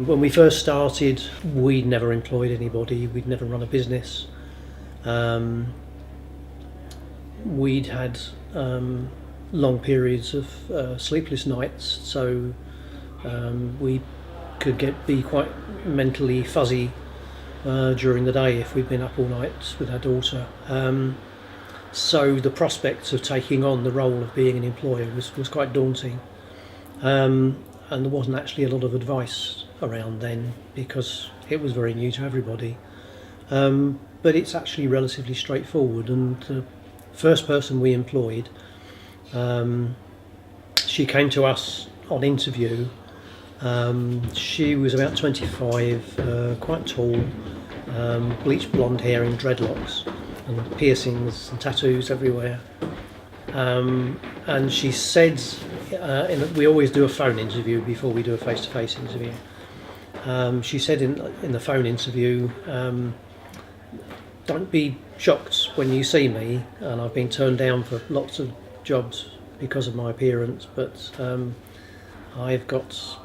When we first started, we'd never employed anybody, we'd never run a business. We'd had long periods of sleepless nights, so we could be quite mentally fuzzy during the day if we'd been up all night with our daughter. So the prospect of taking on the role of being an employer was quite daunting. And there wasn't actually a lot of advice around then because it was very new to everybody. But it's actually relatively straightforward, and the first person we employed, she came to us on interview. She was about 25, quite tall, bleached blonde hair and dreadlocks and piercings and tattoos everywhere. And she said, we always do a phone interview before we do a face-to-face interview. She said in the phone interview, don't be shocked when you see me, and I've been turned down for lots of jobs because of my appearance, but I've got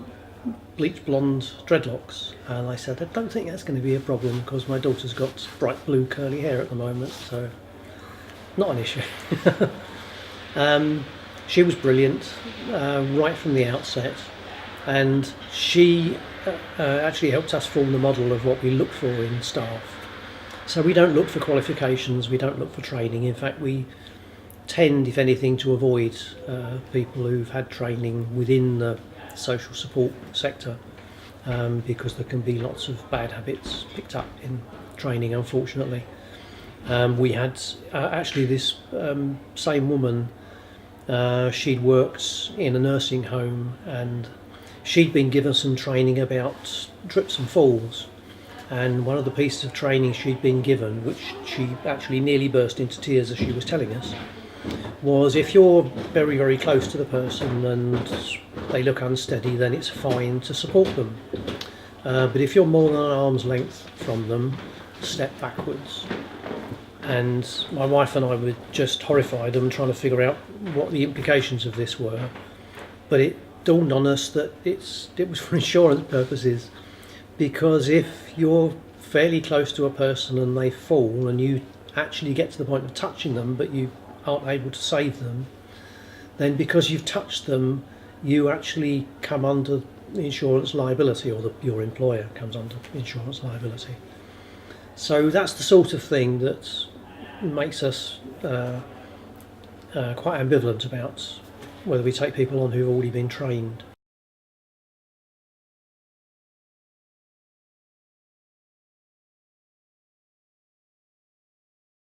bleached blonde dreadlocks. And I said, I don't think that's going to be a problem because my daughter's got bright blue curly hair at the moment, so not an issue. She was brilliant right from the outset, and she actually helped us form the model of what we look for in staff. So we don't look for qualifications, we don't look for training. In fact, we tend, if anything, to avoid people who've had training within the social support sector, because there can be lots of bad habits picked up in training, unfortunately. We had actually this same woman, she'd worked in a nursing home, and she'd been given some training about trips and falls. And one of the pieces of training she'd been given, which she actually nearly burst into tears as she was telling us, was if you're very, very close to the person and they look unsteady, then it's fine to support them. But if you're more than an arm's length from them, step backwards. And my wife and I were just horrified and trying to figure out what the implications of this were. But it dawned on us that it was for insurance purposes, because if you're fairly close to a person and they fall and you actually get to the point of touching them but you aren't able to save them, then because you've touched them, you actually come under insurance liability, or your employer comes under insurance liability. So that's the sort of thing that makes us quite ambivalent about whether we take people on who've already been trained.